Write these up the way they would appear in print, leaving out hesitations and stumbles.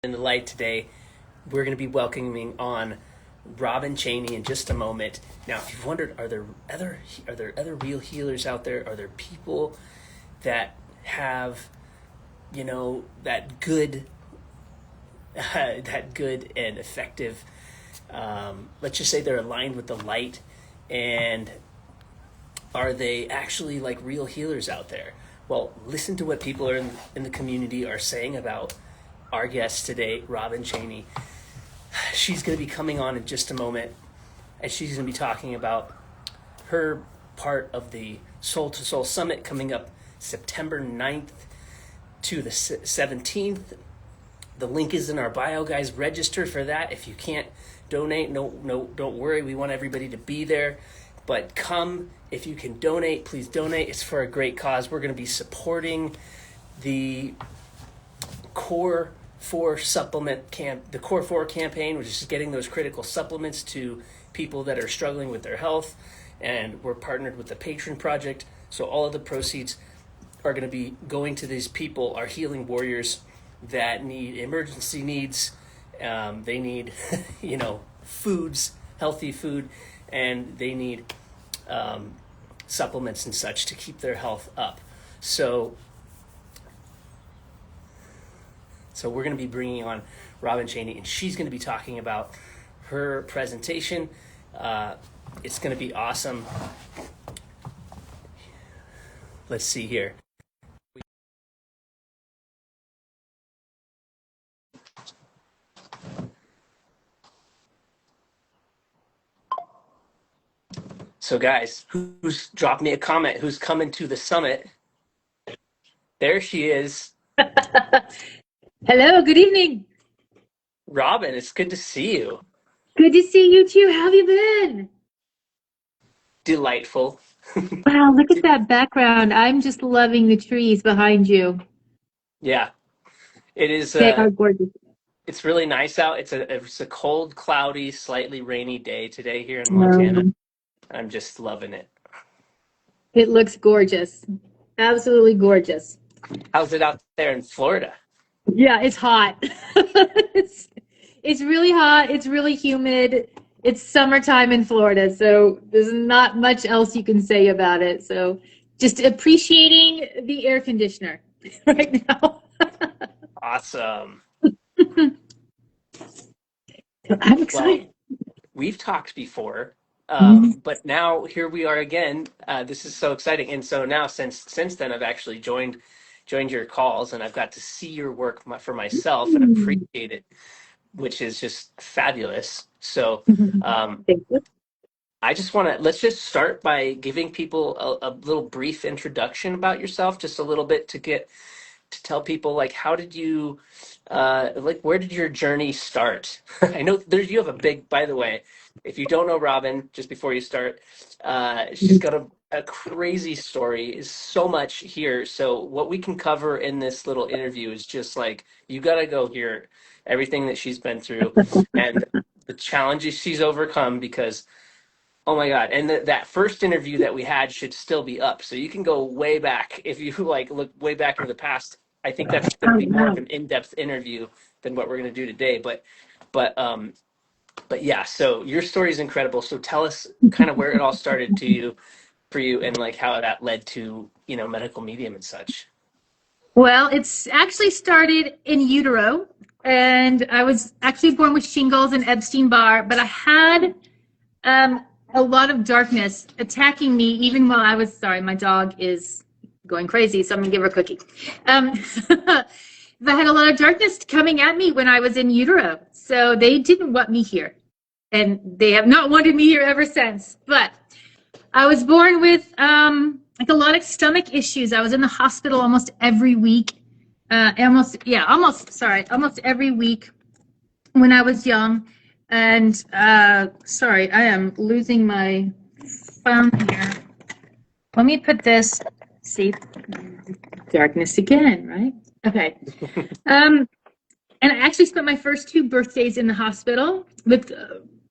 in the light today. We're going to be welcoming on Robin Cheyney in just a moment. Now, if you've wondered, are there other real healers out there? Are there people that have, that good and effective? Let's just say they're aligned with the light, and are they actually like real healers out there? Well, listen to what people are in the community are saying about our guest today, Robin Cheyney. She's going to be coming on in just a moment, and she's going to be talking about her part of the Soul to Soul Summit coming up September 9th to the 17th. The link is in our bio, guys. Register for that. If you can't donate, no, don't worry. We want everybody to be there. But come, if you can donate, please donate. It's for a great cause. We're going to be supporting the Core 4 the Core 4 campaign, which is getting those critical supplements to people that are struggling with their health. And we're partnered with the Patron project. So all of the proceeds are going to be going to these people, our healing warriors that need emergency needs. They need, foods, healthy food, and they need supplements and such to keep their health up. So we're going to be bringing on Robin Cheyney, and she's going to be talking about her presentation. It's going to be awesome. Let's see here. So guys, who's dropped me a comment? Who's coming to the summit? There she is. Hello, good evening. Robin, it's good to see you. Good to see you too. How have you been? Delightful. Wow, look at that background. I'm just loving the trees behind you. Yeah, it is. They are gorgeous. It's really nice out. It's a cold, cloudy, slightly rainy day today here in Montana. I'm just loving it. It looks gorgeous. Absolutely gorgeous. How's it out there in Florida? Yeah, it's hot. It's really hot. It's really humid. It's summertime in Florida, so there's not much else you can say about it. So just appreciating the air conditioner right now. Awesome. I'm excited. Well, we've talked before, but now here we are again. This is so exciting, and so now since then, I've actually joined your calls, and I've got to see your work for myself and appreciate it, which is just fabulous. So Thank you. let's just start by giving people a little brief introduction about yourself, just a little bit to tell people, like, how did you, where did your journey start? I know you have a big, by the way, if you don't know Robin, just before you start, she's got a crazy story, is so much here. So what we can cover in this little interview is just like, you got to go hear everything that she's been through and the challenges she's overcome, because, oh my God. And that first interview that we had should still be up. So you can go way back. If you look way back into the past, I think that's going to be more of an in-depth interview than what we're going to do today. But yeah, so your story is incredible. So tell us kind of where it all started for you, and like how that led to, medical medium and such. Well, it's actually started in utero, and I was actually born with shingles and Epstein-Barr, but I had a lot of darkness attacking me even while I was, sorry, my dog is going crazy, so I'm gonna give her a cookie. I had a lot of darkness coming at me when I was in utero, so they didn't want me here, and they have not wanted me here ever since. But I was born with a lot of stomach issues. I was in the hospital almost every week, almost every week when I was young. And sorry, I am losing my phone here. Let me put this. See, darkness again, right? Okay. And I actually spent my first 2 birthdays in the hospital with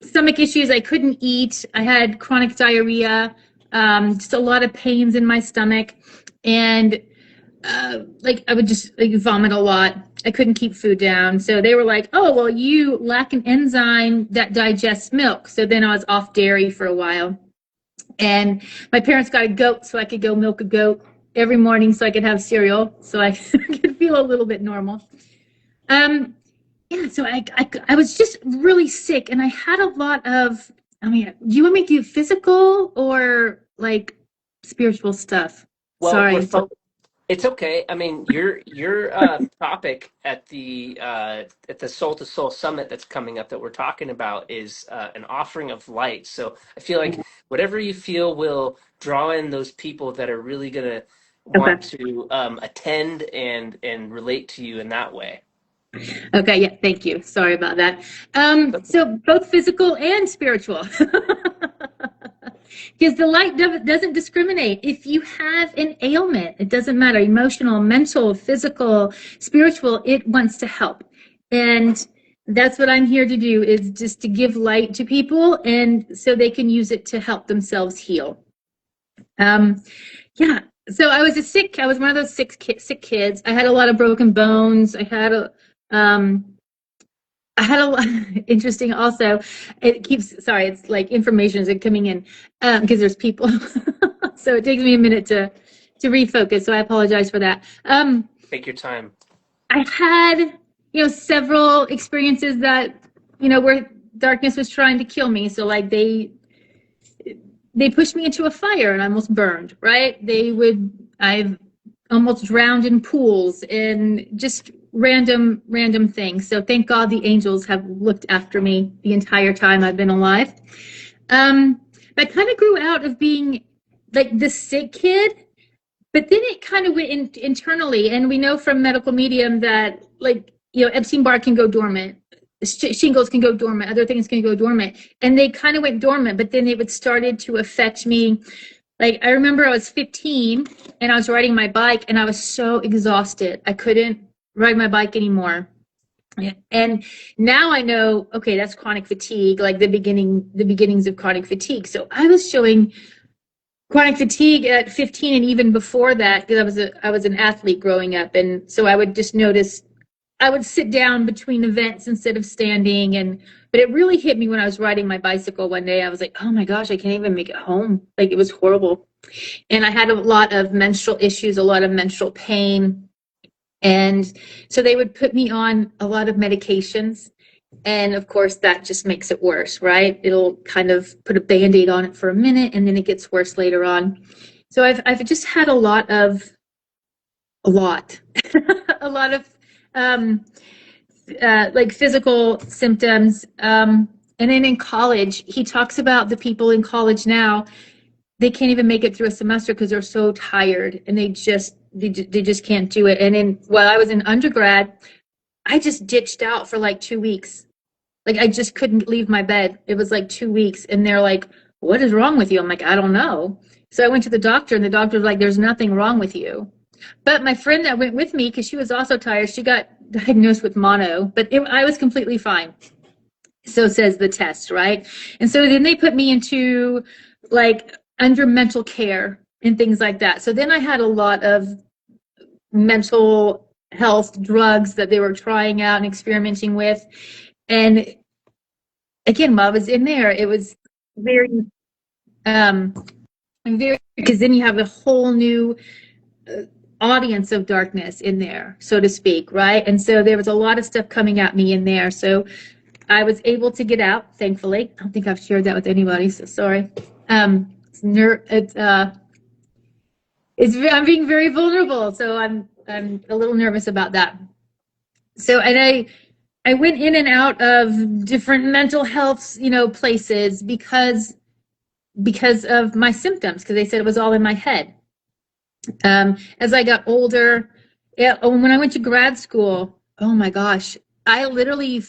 stomach issues. I couldn't eat. I had chronic diarrhea, just a lot of pains in my stomach, and I would just vomit a lot. I couldn't keep food down. So they were like, oh, well, you lack an enzyme that digests milk. So then I was off dairy for a while. And my parents got a goat so I could go milk a goat every morning so I could have cereal so I could feel a little bit normal. Yeah, so I was just really sick, and I had a lot of, I mean, do you want me to do physical or like spiritual stuff? Well, Sorry. it's okay. I mean, your topic at the Soul to Soul Summit that's coming up that we're talking about is an offering of light. So I feel like whatever you feel will draw in those people that are really gonna Okay. want to attend and relate to you in that way. Okay, yeah, thank you. Sorry about that. So both physical and spiritual. Because the light doesn't discriminate. If you have an ailment, it doesn't matter, emotional, mental, physical, spiritual, it wants to help. And that's what I'm here to do, is just to give light to people and so they can use it to help themselves heal. Yeah. So I was one of those sick kids. I had a lot of broken bones. I had a lot, interesting also, sorry, it's like information is coming in, because there's people. So it takes me a minute to refocus. So I apologize for that. Take your time. I had, several experiences that, where darkness was trying to kill me. So like they pushed me into a fire and I almost burned, right? I've almost drowned in pools and just random things. So thank God the angels have looked after me the entire time I've been alive. I kind of grew out of being like the sick kid, but then it kind of went internally. And we know from medical medium that Epstein-Barr can go dormant. Shingles can go dormant, other things can go dormant, and they kind of went dormant, but then it started to affect me. Like, I remember I was 15 and I was riding my bike and I was so exhausted. I couldn't ride my bike anymore. And now I know, okay, that's chronic fatigue, like the beginnings of chronic fatigue. So I was showing chronic fatigue at 15 and even before that, because I was an athlete growing up. And so I would just notice I would sit down between events instead of standing. But it really hit me when I was riding my bicycle one day. I was like, oh my gosh, I can't even make it home. Like, it was horrible. And I had a lot of menstrual issues, a lot of menstrual pain. And so they would put me on a lot of medications. And of course, that just makes it worse, right? It'll kind of put a Band-Aid on it for a minute and then it gets worse later on. So I've just had a lot of like physical symptoms. And then in college, he talks about the people in college now, they can't even make it through a semester because they're so tired and they just can't do it. And while I was in undergrad, I just ditched out for like 2 weeks. Like, I just couldn't leave my bed. It was like 2 weeks. And they're like, what is wrong with you? I'm like, I don't know. So I went to the doctor and the doctor was like, there's nothing wrong with you. But my friend that went with me, because she was also tired, she got diagnosed with mono, but I was completely fine. So says the test, right? And so then they put me into like under mental care and things like that. So then I had a lot of mental health drugs that they were trying out and experimenting with. And again, while I was in there, it was very, because then you have a whole new audience of darkness in there, so to speak, right? And so there was a lot of stuff coming at me in there. So I was able to get out, thankfully. I don't think I've shared that with anybody, so sorry. I'm being very vulnerable, so I'm a little nervous about that. So, and I went in and out of different mental health, places because of my symptoms, because they said it was all in my head. As I got older, when I went to grad school, oh my gosh, I literally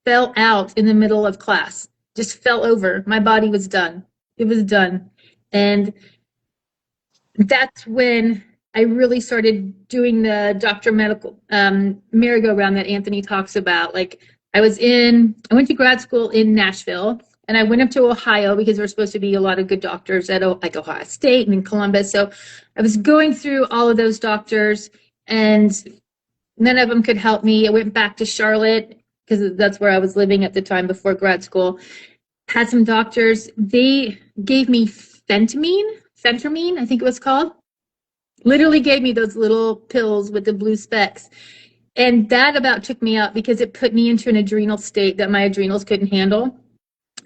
fell out in the middle of class, just fell over. My body was done. It was done. And that's when I really started doing the doctor medical merry-go-round that Anthony talks about. Like, I went to grad school in Nashville, and I went up to Ohio because there were supposed to be a lot of good doctors at like Ohio State and in Columbus. So I was going through all of those doctors, and None of them could help me. I went back to Charlotte because that's where I was living at the time before grad school. Had some doctors. They gave me phentermine, I think it was called. Literally gave me those little pills with the blue specks. And that about took me out because it put me into an adrenal state that my adrenals couldn't handle.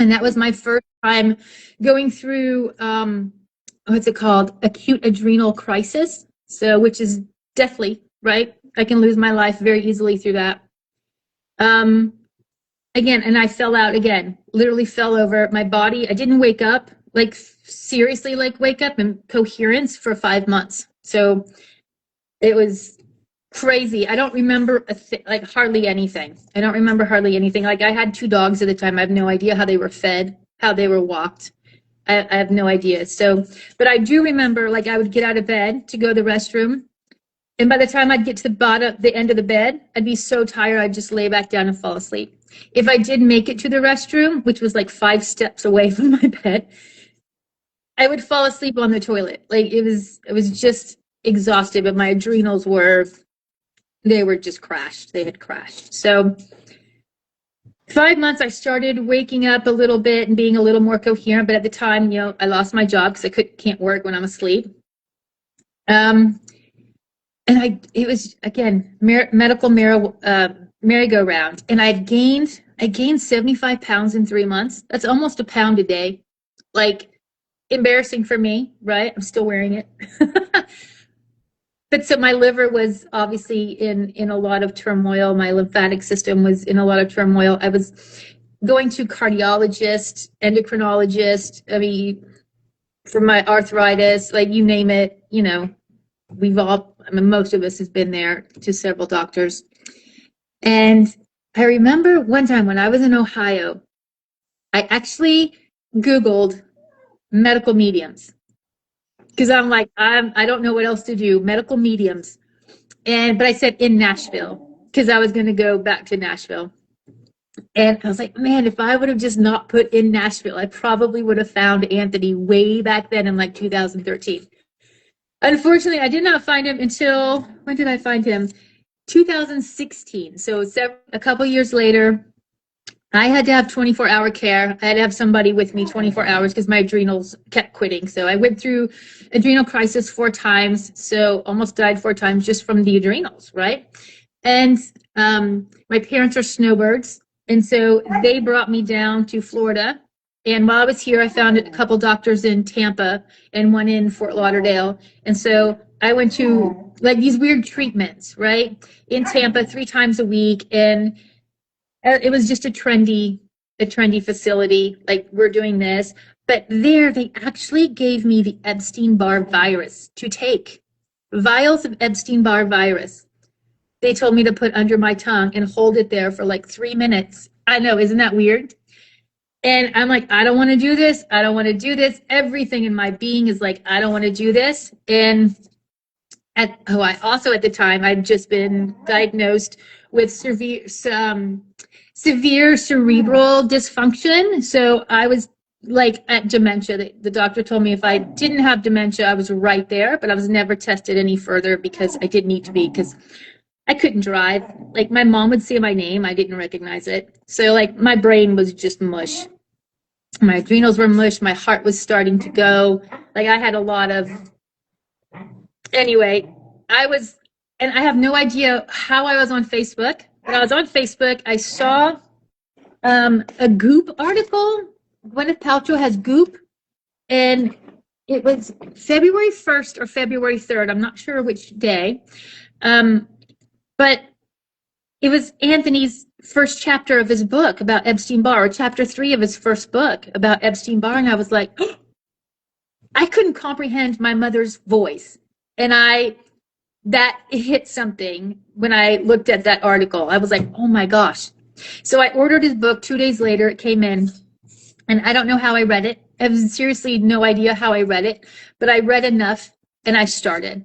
And that was my first time going through, what's it called? Acute adrenal crisis. So, which is deathly, right? I can lose my life very easily through that. Again, and I fell out again, literally fell over my body. I didn't wake up, like seriously, like wake up in coherence for 5 months. So it was crazy. I don't remember like hardly anything. I don't remember hardly anything. Like I had 2 dogs at the time. I have no idea how they were fed, how they were walked. I have no idea. So, but I do remember like I would get out of bed to go to the restroom. And by the time I'd get to the end of the bed, I'd be so tired, I'd just lay back down and fall asleep. If I did make it to the restroom, which was like 5 steps away from my bed, I would fall asleep on the toilet. Like it was just exhausted, but my adrenals were just crashed. They had crashed. So 5 months, I started waking up a little bit and being a little more coherent. But at the time, I lost my job because I can't work when I'm asleep. And it was again medical merry-go-round, and I gained 75 pounds in 3 months. That's almost a pound a day. Like embarrassing for me, right? I'm still wearing it. But so my liver was obviously in a lot of turmoil. My lymphatic system was in a lot of turmoil. I was going to cardiologist, endocrinologist. I mean, for my arthritis, like you name it, most of us has been there to several doctors. And I remember one time when I was in Ohio, I actually Googled medical mediums because I'm like, I don't know what else to do. Medical mediums. But I said in Nashville because I was going to go back to Nashville. And I was like, man, if I would have just not put in Nashville, I probably would have found Anthony way back then in like 2013. Unfortunately, I did not find him until, when did I find him? 2016. So a couple years later, I had to have 24-hour care. I had to have somebody with me 24 hours because my adrenals kept quitting. So I went through adrenal crisis 4 times. So almost died 4 times just from the adrenals, right? And my parents are snowbirds. And so they brought me down to Florida. And while I was here, I found a couple doctors in Tampa and one in Fort Lauderdale. And so I went to like these weird treatments, right? In Tampa 3 times a week. And it was just a trendy facility. Like we're doing this. But there they actually gave me the Epstein-Barr virus to take. Vials of Epstein-Barr virus. They told me to put under my tongue and hold it there for like 3 minutes. I know, isn't that weird? And I'm like, I don't want to do this. I don't want to do this. Everything in my being is like, I don't want to do this. And I also at the time, I'd just been diagnosed with severe cerebral dysfunction. So I was like at dementia. The doctor told me if I didn't have dementia, I was right there, but I was never tested any further because I didn't need to be because I couldn't drive. Like my mom would say my name, I didn't recognize it. So like my brain was just mush. My adrenals were mush. My heart was starting to go. Like I had a lot of, anyway, and I have no idea how I was on Facebook, but I was on Facebook. I saw a Goop article. Gwyneth Paltrow has Goop, and it was February 1st or February 3rd. I'm not sure which day. But it was Anthony's first chapter of his book about Epstein-Barr, or chapter 3 of his first book about Epstein-Barr. And I was like, I couldn't comprehend my mother's voice. And that hit something when I looked at that article. I was like, oh my gosh. So I ordered his book. 2 days later, it came in. And I don't know how I read it. I have seriously no idea how I read it. But I read enough and I started.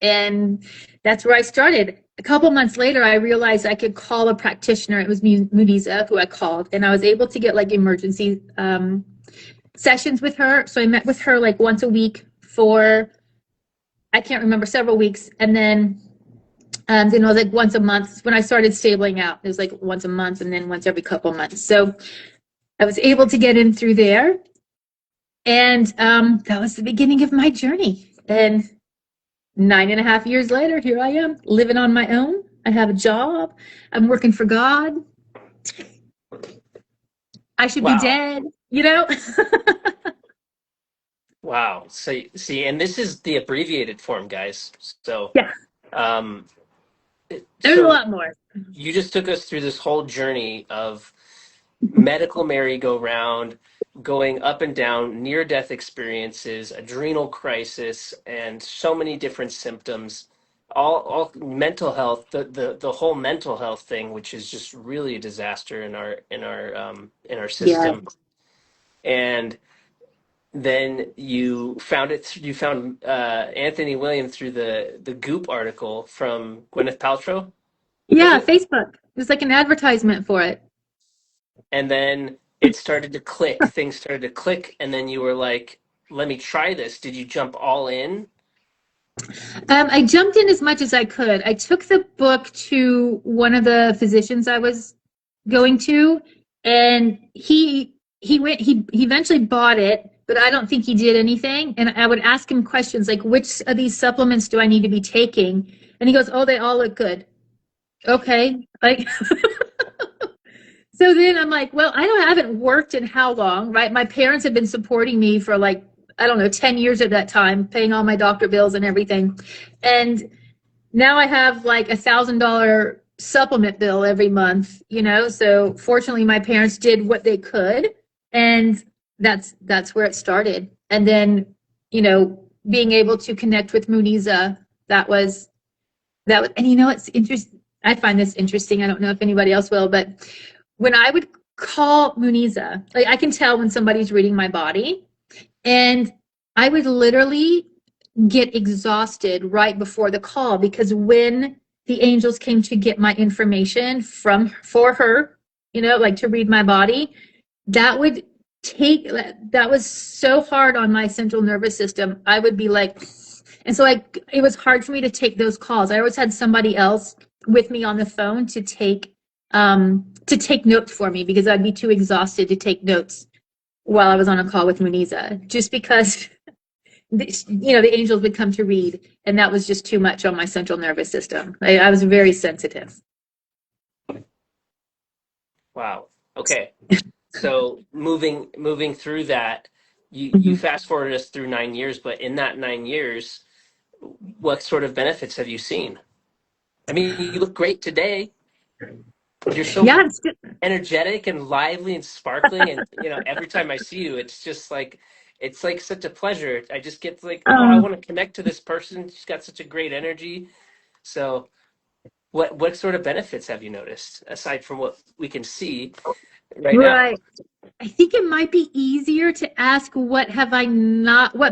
And that's where I started. A couple months later, I realized I could call a practitioner. It was Munisa who I called, and I was able to get like emergency sessions with her. So I met with her like once a week for, I can't remember, several weeks. And then Then it was like once a month. When I started stabling out, it was like once a month and then once every couple of months. So I was able to get in through there. And that was the beginning of my journey. And 9.5 years later, here I am living on my own. I have a job. I'm working for God. I should be Wow. dead, you know? Wow. So see, and this is the abbreviated form, guys. So, Yeah, um, there's a so lot more. you just took us through this whole journey of medical merry-go-round, going up and down, near-death experiences, adrenal crisis, and so many different symptoms. All mental health, the whole mental health thing, which is just really a disaster in our Yeah. system. And then you found it. You found Anthony William through the Goop article from Gwyneth Paltrow, was Yeah, it? Facebook. There's like an advertisement for it. And then it started to click. Things started to click, and then you were like, "Let me try this." Did you jump all in? I jumped in as much as I could. I took the book to one of the physicians I was going to, and he eventually bought it, but I don't think he did anything. And I would ask him questions like, which of these supplements do I need to be taking? And he goes, oh, they all look good. Okay. Like so then I'm like, well, I haven't worked in how long, right? My parents have been supporting me for like, I don't know, 10 years at that time, paying all my doctor bills and everything. And now I have like $1,000 supplement bill every month, you know? So fortunately my parents did what they could. And that's where it started. And then, you know, being able to connect with Muniza, and you know, it's interesting. I find this interesting. I don't know if anybody else will, but when I would call Muniza, like I can tell when somebody's reading my body, and I would literally get exhausted right before the call because when the angels came to get my information for her, you know, like to read my body, that would that was so hard on my central nervous system. I would be like, and so like it was hard for me to take those calls. I always had somebody else with me on the phone to take notes for me because I'd be too exhausted to take notes while I was on a call with Muniza, just because you know the angels would come to read, and that was just too much on my central nervous system. I was very sensitive. Wow. Okay. So moving through that, you Mhm. fast forwarded us through 9 years, but in that 9 years, what sort of benefits have you seen? I mean, you look great today. You're so Yeah, energetic and lively and sparkling, and every time I see you, it's like such a pleasure. I just get like, oh, I um, want to connect to this person. She's got such a great energy. So what sort of benefits have you noticed aside from what we can see right now? right. I think it might be easier to ask what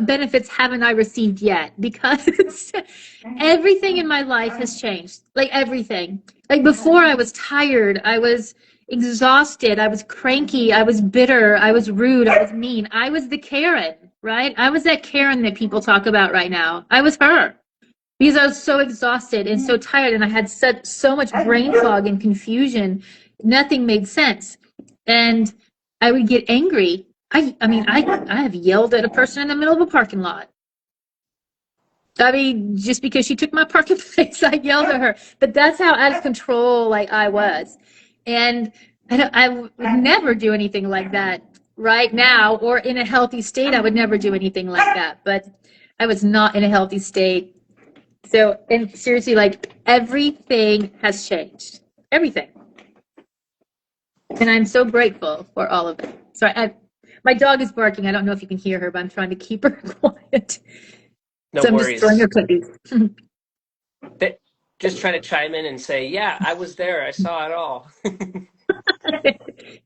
benefits haven't I received yet? Because everything in my life has changed. Like everything. Like before I was tired, I was exhausted, I was cranky, I was bitter, I was rude, I was mean. I was the Karen, right? I was that Karen that people talk about right now. I was her. Because I was so exhausted and so tired and I had so much brain fog and confusion. Nothing made sense. And I would get angry. I have yelled at a person in the middle of a parking lot. I mean, just because she took my parking place, I yelled at her. But that's how out of control like I was. And I would never do anything like that right now or in a healthy state. I would never do anything like that. But I was not in a healthy state. So, and seriously, like everything has changed. Everything. And I'm so grateful for all of it. So my dog is barking. I don't know if you can hear her, but I'm trying to keep her quiet. No So I'm just throwing worries. her cookies. But just trying to chime in and say, yeah, I was there. I saw it all.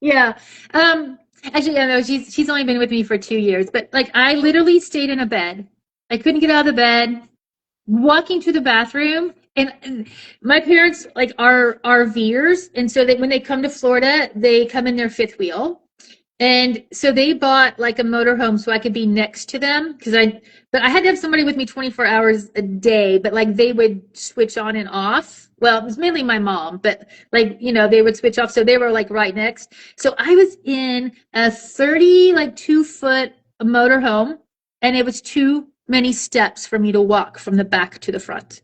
Yeah. Actually, yeah, no, she's only been with me for 2 years, but like I literally stayed in a bed. I couldn't get out of the bed, walking to the bathroom. And my parents like are RVers, and so when they come to Florida, they come in their fifth wheel. And so they bought like a motorhome so I could be next to them but I had to have somebody with me 24 hours a day, but like they would switch on and off. Well, it was mainly my mom, but like, they would switch off. So they were like right next. So I was in a 30, like 2 foot motorhome, and it was too many steps for me to walk from the back to the front.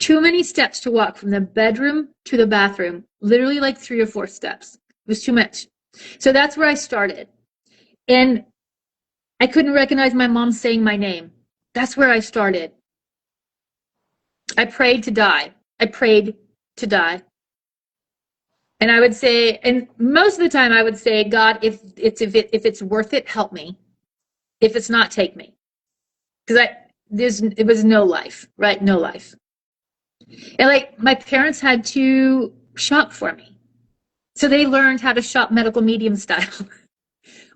Too many steps to walk from the bedroom to the bathroom, literally like 3 or 4 steps. It was too much. So that's where I started. And I couldn't recognize my mom saying my name. That's where I started. I prayed to die. I prayed to die. And I would say, and most of the time I would say, God, if it's worth it, help me. If it's not, take me. Because it was no life, right? No life. And like my parents had to shop for me. So they learned how to shop medical medium style.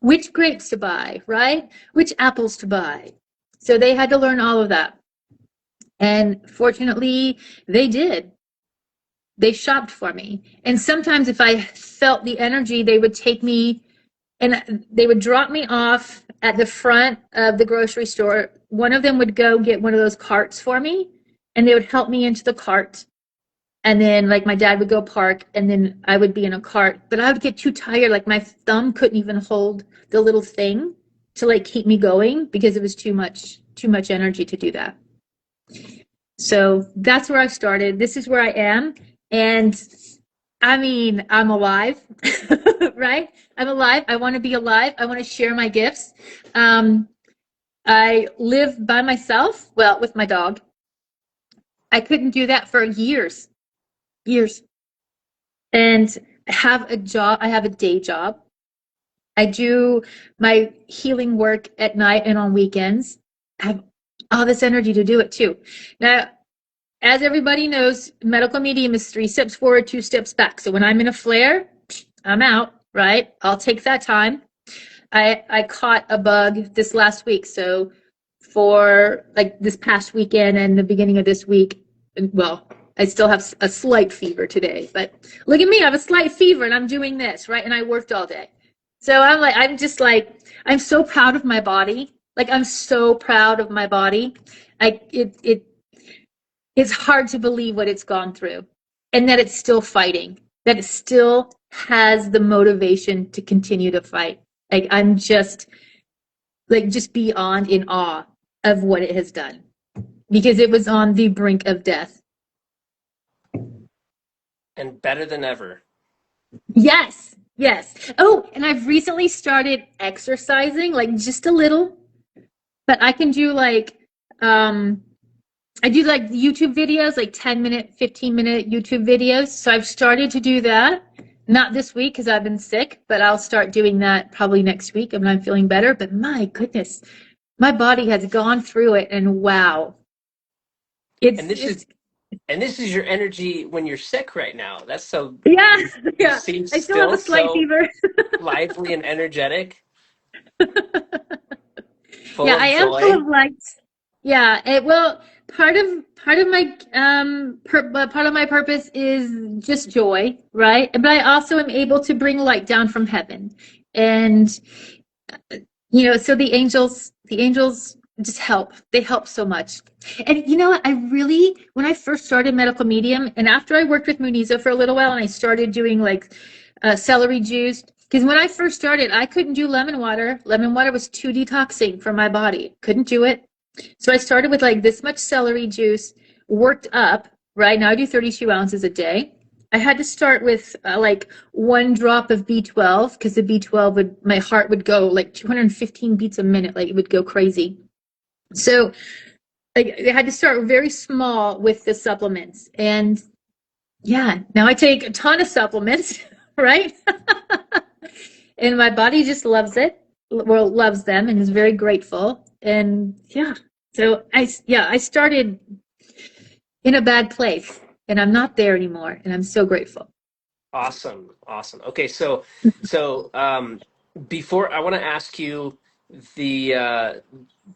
Which grapes to buy, right? Which apples to buy. So they had to learn all of that. And fortunately, they did. They shopped for me. And sometimes if I felt the energy, they would take me and they would drop me off at the front of the grocery store. One of them would go get one of those carts for me, and they would help me into the cart. And then like my dad would go park, and then I would be in a cart, but I would get too tired. Like my thumb couldn't even hold the little thing to like keep me going because it was too much energy to do that. So that's where I started. This is where I am. And I mean, I'm alive, right? I'm alive. I want to be alive. I want to share my gifts. I live by myself, well, with my dog. I couldn't do that for years, years. And I have a job. I have a day job. I do my healing work at night and on weekends. I have all this energy to do it too. Now, as everybody knows, medical medium is 3 steps forward, 2 steps back. So when I'm in a flare, I'm out, right? I'll take that time. I caught a bug this last week. So for like this past weekend and the beginning of this week, well, I still have a slight fever today, but look at me, I have a slight fever and I'm doing this, right? And I worked all day. So I'm so proud of my body. Like I'm so proud of my body. It's hard to believe what it's gone through and that it's still fighting, that it still has the motivation to continue to fight. Like I'm just beyond in awe of what it has done because it was on the brink of death. And better than ever. Yes, yes. Oh, and I've recently started exercising, like just a little, but I can do I do like YouTube videos, like 10-minute, 15-minute YouTube videos. So I've started to do that. Not this week because I've been sick, but I'll start doing that probably next week when I'm feeling better. But my goodness, my body has gone through it, and wow, And this is your energy when you're sick right now. That's so yeah, you yeah. seem I still have still a slight so fever. lively and energetic, full Yeah, I of am full joy. of lights. Yeah, well, part of my part of my purpose is just joy, right? But I also am able to bring light down from heaven, and so the angels just help. They help so much. And you know what? When I first started medical medium, and after I worked with Muniza for a little while, and I started doing like celery juice, because when I first started, I couldn't do lemon water. Lemon water was too detoxing for my body. Couldn't do it. So I started with like this much celery juice, worked up. Right now, I do 32 ounces a day. I had to start with like 1 drop of B12 because the B12 my heart would go like 215 beats a minute, like it would go crazy. So I had to start very small with the supplements. And yeah, now I take a ton of supplements, right? And my body just loves it, well, loves them and is very grateful. And yeah, so I started in a bad place and I'm not there anymore. And I'm so grateful. Awesome, awesome. Okay, so before I want to ask you the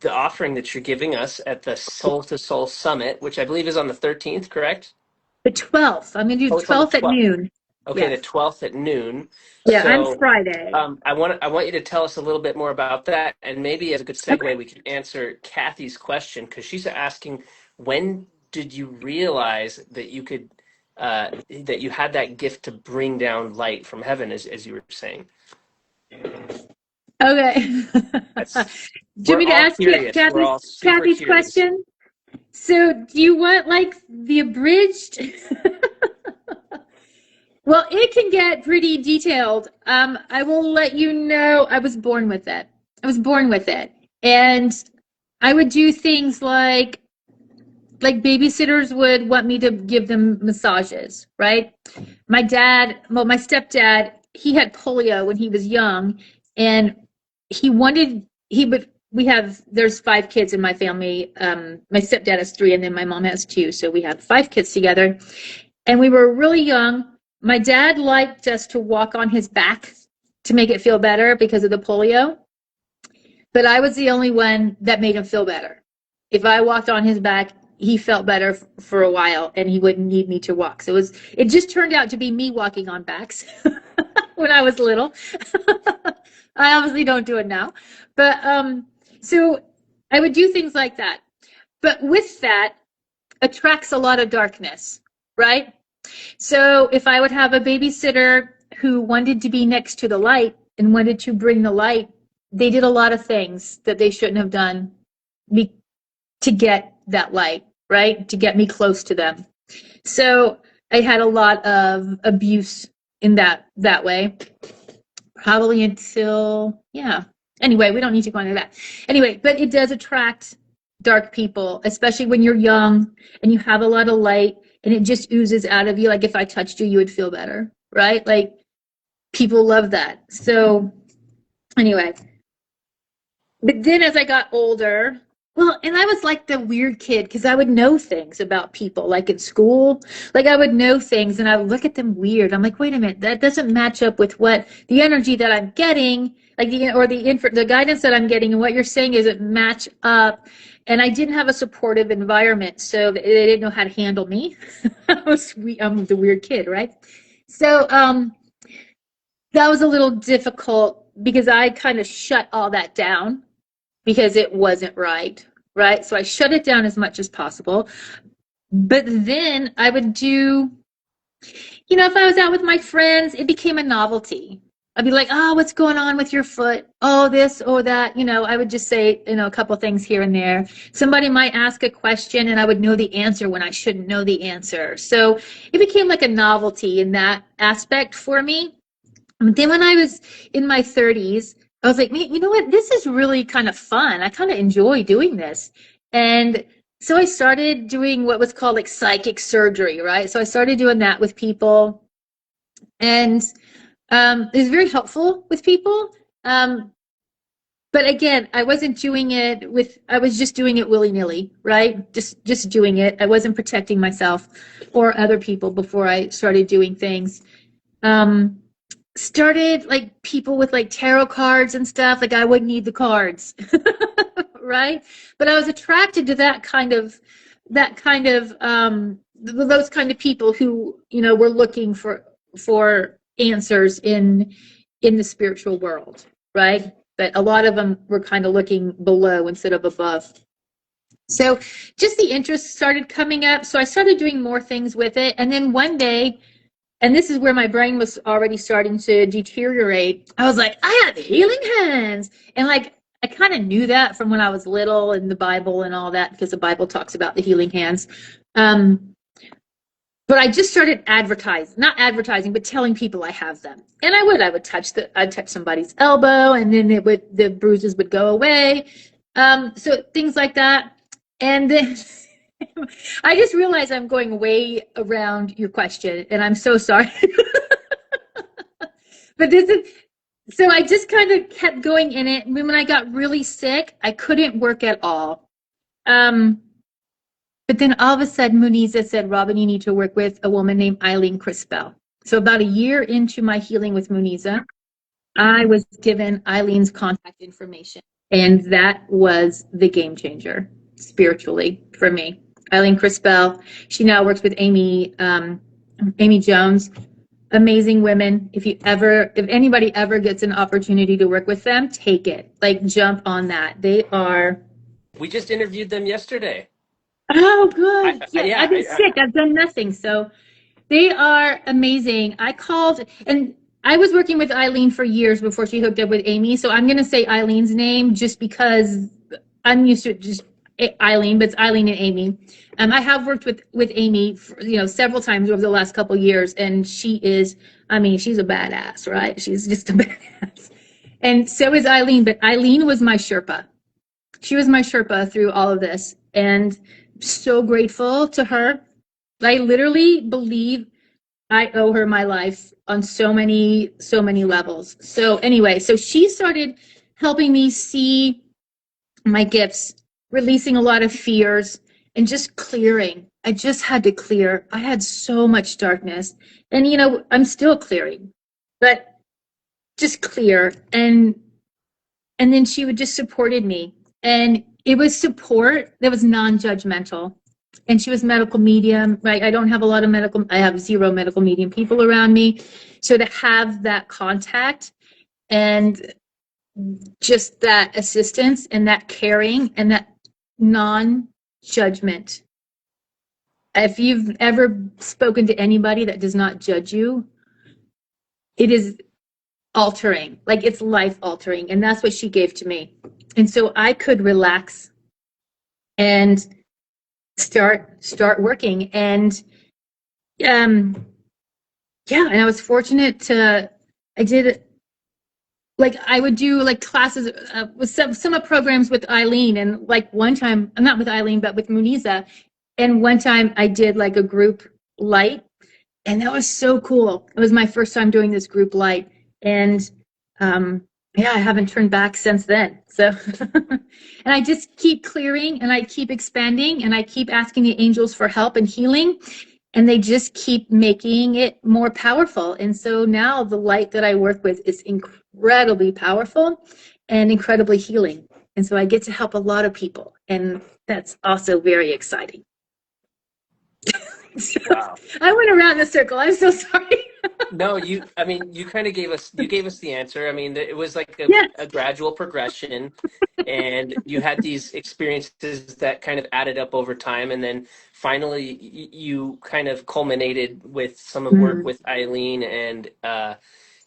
offering that you're giving us at the Soul to Soul Summit, which I believe is on the 13th, correct? The 12th, I'm going to do Oh, the it's on the 12th at 12th. noon. Okay, the Yes. 12th at noon. Yeah, I'm So Friday. I want you to tell us a little bit more about that, and maybe as a good segue, Okay. we can answer Kathy's question because she's asking, when did you realize that you could that you had that gift to bring down light from heaven, as you were saying? Okay. That's Do you we're want me to all ask you curious. We're all super Kathy's curious. question? So, do you want like the abridged? Well, it can get pretty detailed. I will let you know I was born with it. I was born with it. And I would do things like babysitters would want me to give them massages, right? My stepdad, he had polio when he was young, and there's 5 kids in my family. My stepdad has 3, and then my mom has 2. So we have 5 kids together. And we were really young. My dad liked us to walk on his back to make it feel better because of the polio. But I was the only one that made him feel better. If I walked on his back, he felt better for a while and he wouldn't need me to walk. So it just turned out to be me walking on backs when I was little. I obviously don't do it now. But so I would do things like that. But with that attracts a lot of darkness, right? So if I would have a babysitter who wanted to be next to the light and wanted to bring the light, they did a lot of things that they shouldn't have done to get that light, right? To get me close to them. So I had a lot of abuse in that way, probably until, yeah. Anyway, we don't need to go into that. Anyway, but it does attract dark people, especially when you're young and you have a lot of light and it just oozes out of you. Like if I touched you, you would feel better, right? Like people love that. So anyway, but then as I got older, well, and I was like the weird kid because I would know things about people, like in school. Like I would know things and I would look at them weird. I'm like, wait a minute, that doesn't match up with what the energy that I'm getting, like the guidance that I'm getting, and what you're saying isn't match up. And I didn't have a supportive environment, so they didn't know how to handle me. I'm the weird kid, right? So that was a little difficult because I kind of shut all that down because it wasn't right, right? So I shut it down as much as possible. But then I would do, if I was out with my friends, it became a novelty. I'd be like, oh, what's going on with your foot? Oh, this or that. I would just say, a couple things here and there. Somebody might ask a question and I would know the answer when I shouldn't know the answer. So it became like a novelty in that aspect for me. And then when I was in my 30s, I was like, man, you know what? This is really kind of fun. I kind of enjoy doing this. And so I started doing what was called like psychic surgery, right? So I started doing that with people. And it was very helpful with people. But again, I wasn't doing it I was just doing it willy-nilly, right? Just doing it. I wasn't protecting myself or other people before I started doing things. Started like people with like tarot cards and stuff. Like I wouldn't need the cards, right? But I was attracted to those kind of people who, were looking for answers in the spiritual world, right? But a lot of them were kind of looking below instead of above. So just the interest started coming up. So I started doing more things with it. And then one day, and this is where my brain was already starting to deteriorate, I was like, I have healing hands. And like, I kind of knew that from when I was little in the Bible and all that, because the Bible talks about the healing hands. But I just started not advertising, but telling people I have them. And I'd touch somebody's elbow and then the bruises would go away. So things like that. And then I just realized I'm going way around your question and I'm so sorry. But so I just kind of kept going in it. When I got really sick, I couldn't work at all. But then all of a sudden, Muniza said, Robin, you need to work with a woman named Eileen Crispell. So about a year into my healing with Muniza, I was given Eileen's contact information. And that was the game changer spiritually for me. Eileen Crispell, she now works with Amy Jones. amazing women. If anybody ever gets an opportunity to work with them, take it. Like, jump on that. They are. We just interviewed them yesterday. Oh, good. Yeah, Yeah, I've been sick. I've done nothing. So they are amazing. I called, and I was working with Eileen for years before she hooked up with Amy. So I'm going to say Eileen's name just because I'm used to just Eileen, but it's Eileen and Amy. I have worked with Amy, several times over the last couple of years, and she is, I mean, she's a badass, right? She's just a badass. And so is Eileen, but Eileen was my Sherpa. She was my Sherpa through all of this, and so grateful to her. I literally believe I owe her my life on so many levels. So anyway, so she started helping me see my gifts, releasing a lot of fears, and just clearing. I just had to clear. I had so much darkness, and I'm still clearing, but just clear. And then she would just supported me, and it was support that was non-judgmental. And she was medical medium, right? I have zero medical medium people around me. So to have that contact and just that assistance and that caring and that non-judgment. If you've ever spoken to anybody that does not judge you, it is altering, like it's life altering. And that's what she gave to me. And so I could relax and start working. And and I was fortunate I would do like classes with some programs with Eileen, and like one time, not with Eileen, but with Muniza. And one time I did like a group light, and that was so cool. It was my first time doing this group light. And I haven't turned back since then. So, and I just keep clearing, and I keep expanding, and I keep asking the angels for help and healing, and they just keep making it more powerful. And so now the light that I work with is incredibly powerful and incredibly healing. And so I get to help a lot of people, and that's also very exciting. So, wow. I went around the circle. I'm so sorry. No, you kind of gave us the answer. I mean, it was like a gradual progression, and you had these experiences that kind of added up over time, and then finally you kind of culminated with some of work with Eileen and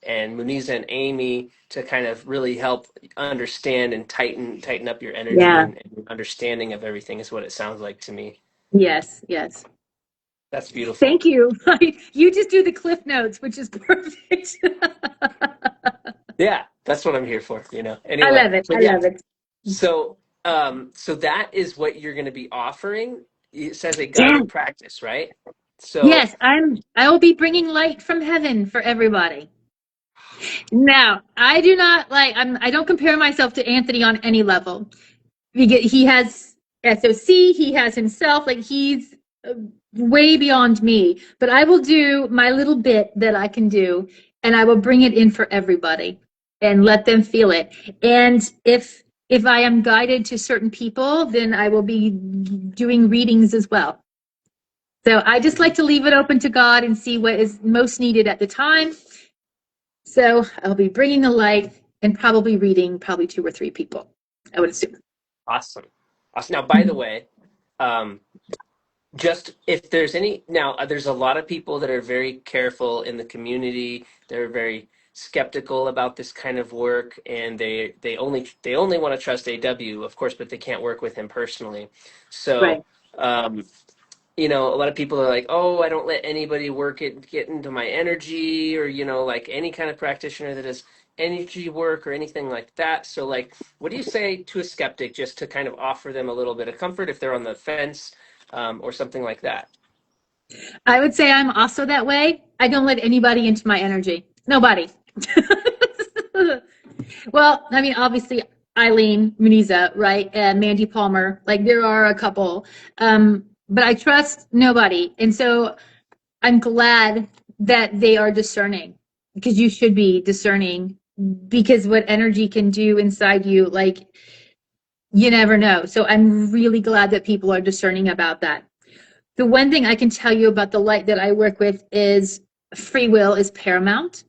Muniza and Amy to kind of really help understand and tighten up your energy and understanding of everything is what it sounds like to me. Yes. That's beautiful. Thank you. You just do the cliff notes, which is perfect. Yeah, that's what I'm here for, Anyway, I love it. I love it. So that is what you're going to be offering. It says a guided practice, right? So yes, I will be bringing light from heaven for everybody. Now, I do not I don't compare myself to Anthony on any level. He has SOC, he has himself, he's way beyond me, but I will do my little bit that I can do, and I will bring it in for everybody and let them feel it. And if I am guided to certain people, then I will be doing readings as well. So I just like to leave it open to God and see what is most needed at the time. So I'll be bringing the light and probably reading 2 or 3 people, I would assume. Awesome. Now, by the way, just if there's there's a lot of people that are very careful in the community. They're very skeptical about this kind of work, and they only want to trust AW, of course, but they can't work with him personally. So, right. A lot of people are like, oh, I don't let anybody get into my energy, or, any kind of practitioner that does energy work or anything like that. So, what do you say to a skeptic just to kind of offer them a little bit of comfort if they're on the fence or something like that? I would say I'm also that way. I don't let anybody into my energy. Nobody. Well, I mean, obviously, Eileen, Muniza, right? Mandy Palmer, there are a couple. But I trust nobody. And so I'm glad that they are discerning, because you should be discerning, because what energy can do inside you, you never know. So I'm really glad that people are discerning about that. The one thing I can tell you about the light that I work with is free will is paramount.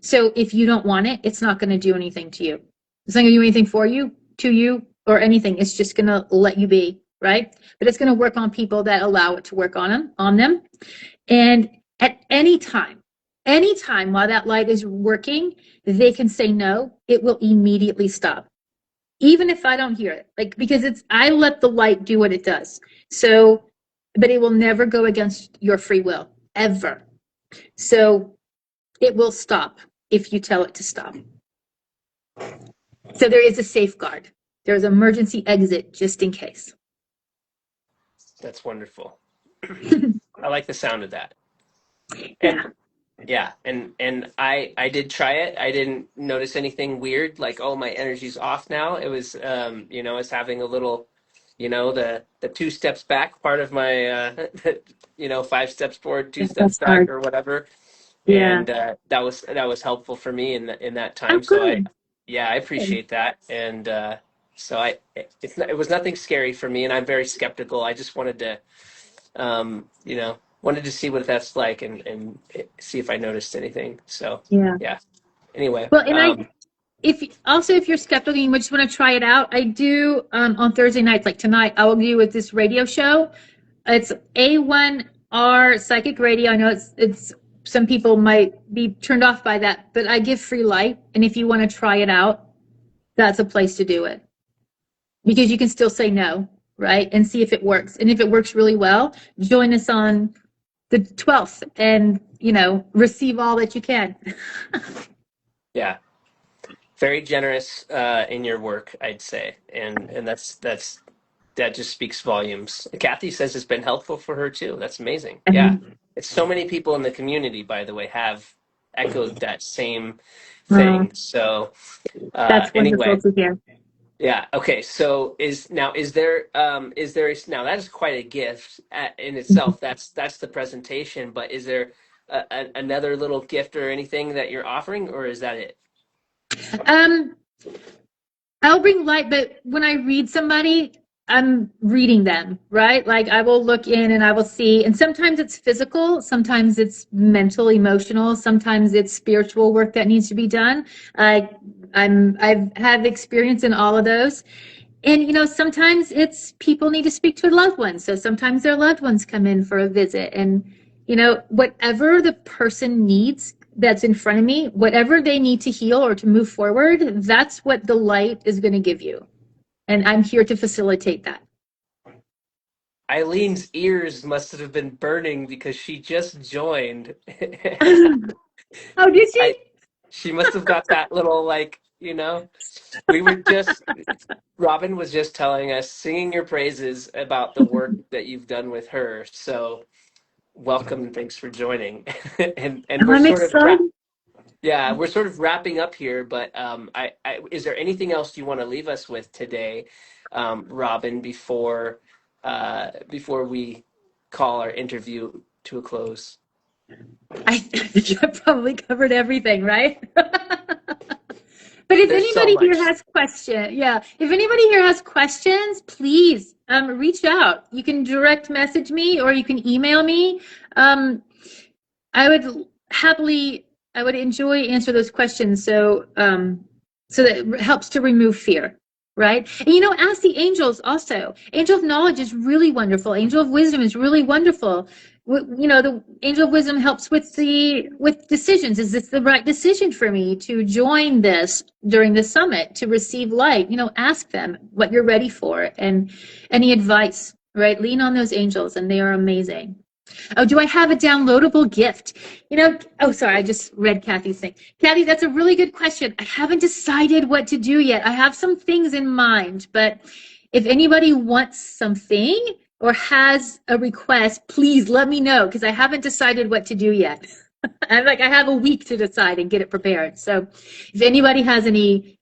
So if you don't want it, it's not going to do anything to you. It's not going to do anything for you, to you, or anything. It's just going to let you be, right? But it's going to work on people that allow it to work on them. And at any time while that light is working, they can say no. It will immediately stop, even if I don't hear it. Like, because I let the light do what it does. So, but it will never go against your free will, ever. So it will stop if you tell it to stop. So there is a safeguard. There's an emergency exit just in case. That's wonderful. I like the sound of that. And yeah, and I did try it. I didn't notice anything weird, like, oh, my energy's off now. It was it's having a little, the 2 steps back part of my 5 steps forward, 2 steps back or whatever. Yeah. And that was helpful for me in that Oh, time. So I good. appreciate that. And so it was nothing scary for me, and I'm very skeptical. I just wanted to wanted to see what that's like and see if I noticed anything. So Yeah. Anyway, Well, and if you're skeptical and you just want to try it out, I do on Thursday nights, like tonight, I will do with this radio show. It's A1R Psychic Radio. I know it's some people might be turned off by that, but I give free light, and if you want to try it out, that's a place to do it, because you can still say no, right, and see if it works. And if it works really well, join us on the 12th and receive all that you can. Yeah, very generous in your work, I'd say, and that just speaks volumes. Kathy says it's been helpful for her too. That's amazing. Yeah, it's so many people in the community, by the way, have echoed that same thing. So That's wonderful anyway, to hear. yeah. Okay. So is there now that is quite a gift in itself. That's the presentation. But is there another little gift or anything that you're offering, or is that it? Um, I'll bring light, but when I read somebody, I'm reading them, right? Like I will look in and I will see, and sometimes it's physical, sometimes it's mental, emotional, sometimes it's spiritual work that needs to be done. I've had experience in all of those. And sometimes it's people need to speak to a loved one. So sometimes their loved ones come in for a visit, and whatever the person needs that's in front of me, whatever they need to heal or to move forward, that's what the light is going to give you. And I'm here to facilitate that. Eileen's ears must have been burning because she just joined. Oh, did she? She must have got that little, we were just, Robin was just telling us, singing your praises about the work that you've done with her. So welcome and thanks for joining. and we're I'm sort of excited. we're sort of wrapping up here, but is there anything else you want to leave us with today, Robin, before we call our interview to a close? I think I probably covered everything, right? But if There's so anybody here much. has if anybody here has questions, please reach out. You can direct message me or you can email me. I would enjoy answer those questions. So that it helps to remove fear, right? And ask the angels also. Angel of knowledge is really wonderful. Angel of wisdom is really wonderful. The angel of wisdom helps with decisions. Is this the right decision for me to join this during the summit, to receive light? Ask them what you're ready for and any advice, right? Lean on those angels, and they are amazing. Oh, do I have a downloadable gift? Sorry, I just read Kathy's thing. Kathy, that's a really good question. I haven't decided what to do yet. I have some things in mind, but if anybody wants something or has a request, please let me know, because I haven't decided what to do yet. I have a week to decide and get it prepared. So if anybody has anything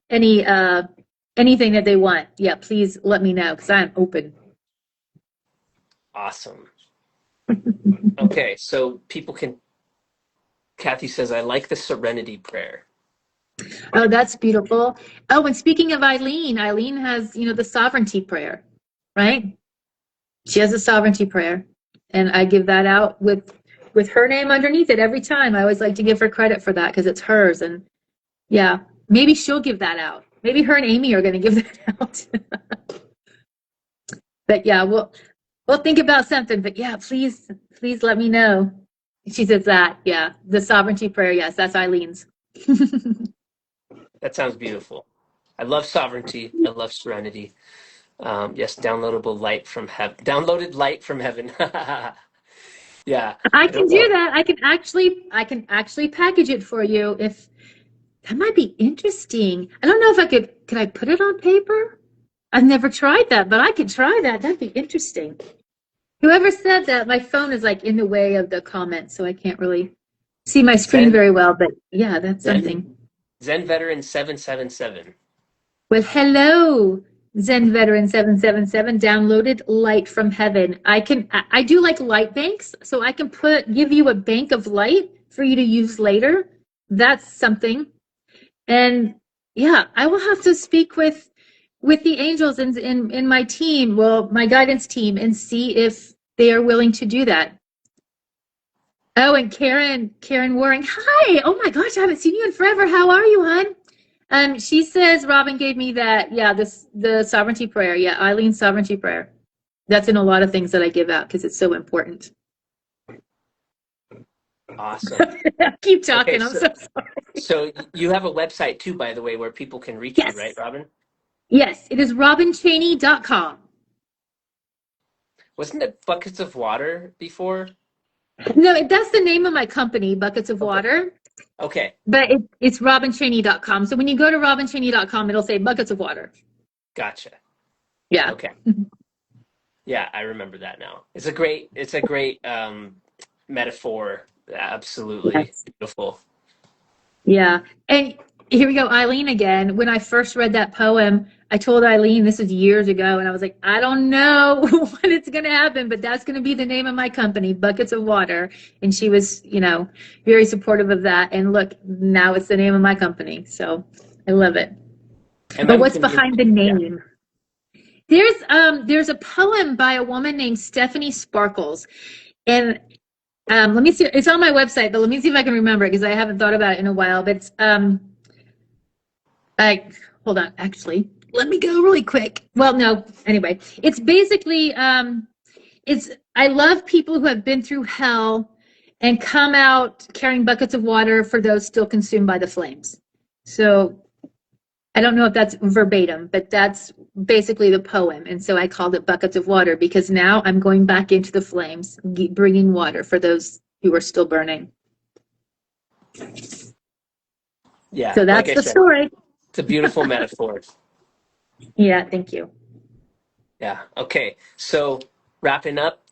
that they want, please let me know, because I'm open. Awesome. Okay, so Kathy says, I like the serenity prayer. Oh, that's beautiful. Oh, and speaking of Eileen has, the sovereignty prayer, right? She has a sovereignty prayer, and I give that out with with her name underneath it every time. I always like to give her credit for that because it's hers. And yeah, maybe she'll give that out. Maybe her and Amy are going to give that out. But yeah, we'll think about something. But yeah, please let me know. She says that. Yeah, the sovereignty prayer. Yes, that's Eileen's. That sounds beautiful. I love sovereignty. I love serenity. Yes, downloadable light from heaven. Downloaded light from heaven. Yeah. I I can don't do know. that. I can actually package it for you if that might be interesting. I don't know if I could I put it on paper? I've never tried that, but I could try that. That'd be interesting. Whoever said that, my phone is like in the way of the comments, so I can't really see my screen Zen very well, but yeah, that's Zen something. Zen Veteran 777. Well, hello, Zen Veteran 777, downloaded light from heaven. I do like light banks, so I can give you a bank of light for you to use later. That's something. And yeah, I will have to speak with the angels in my team, well, my guidance team, and see if they are willing to do that. Oh, and Karen Waring, hi. Oh my gosh, I haven't seen you in forever. How are you, hon? She says Robin gave me that. Yeah, the sovereignty prayer. Yeah, Eileen's sovereignty prayer. That's in a lot of things that I give out because it's so important. Awesome. Keep Okay, talking. I'm so sorry. so you have a website too, by the way, where people can reach you, right, Yes. Robin? Yes, it is robinchaney.com. Wasn't it Buckets of Water before? No, that's the name of my company, Buckets of Okay. Water. Okay. But it's robinchaney.com. So when you go to robinchaney.com, it'll say Buckets of Water. Gotcha. Yeah. Okay. Yeah, I remember that now. It's a great metaphor. Absolutely Yes. beautiful. Yeah. And here we go, Eileen again. When I first read that poem, I told Eileen, this was years ago, and I was like, I don't know when it's going to happen, but that's going to be the name of my company, Buckets of Water. And she was, very supportive of that. And look, now it's the name of my company. So I love it. And But I'm what's convinced, behind the yeah. name? There's a poem by a woman named Stephanie Sparkles. And let me see. It's on my website, but let me see if I can remember it because I haven't thought about it in a while. But it's I hold on. Actually, let me go really quick. Well, no. Anyway, it's basically it's I love people who have been through hell and come out carrying buckets of water for those still consumed by the flames. So I don't know if that's verbatim, but that's basically the poem. And so I called it Buckets of Water because now I'm going back into the flames, bringing water for those who are still burning. Yeah, So like that's I the said, story. it's a beautiful metaphor. Yeah, thank you. Yeah. Okay. So wrapping up,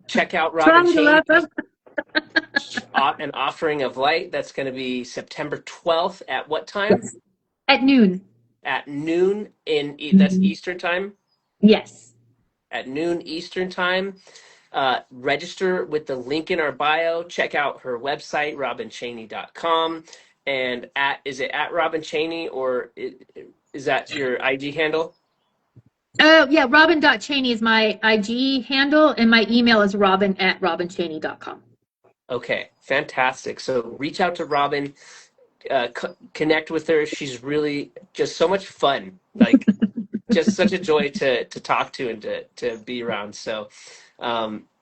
check out Robin Trying to Cheyney, wrap up an offering of light. That's going to be September 12th at what time? at noon. At noon that's Eastern time. Yes. At noon Eastern time. Register with the link in our bio. Check out her website, robinchaney.com. And is it at Robin Cheyney or is that your IG handle? Yeah, Robin.Cheney is my IG handle, and my email is robin@robinchaney.com. Okay, fantastic. So reach out to Robin, connect with her. She's really just so much fun. Like just such a joy to talk to and to be around. So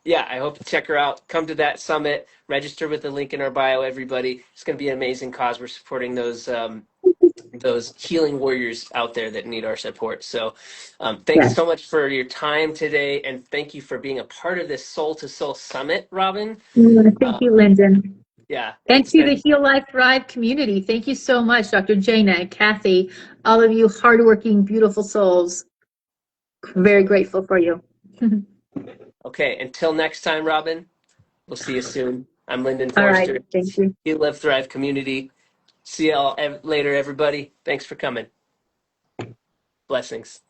yeah, I hope to check her out. Come to that summit. Register with the link in our bio, everybody. It's going to be an amazing cause. We're supporting those healing warriors out there that need our support. So thanks Yes. so much for your time today. And thank you for being a part of this Soul to Soul Summit, Robin. Thank you, Lyndon. Yeah, And it's to the been, Heal Life Thrive community, thank you so much, Dr. Jana, Kathy, all of you hardworking, beautiful souls. Very grateful for you. okay. Until next time, Robin, we'll see you soon. I'm Lyndon All right. Forrester, Thank you. Heal Live Thrive community. See y'all later, everybody. Thanks for coming. Blessings.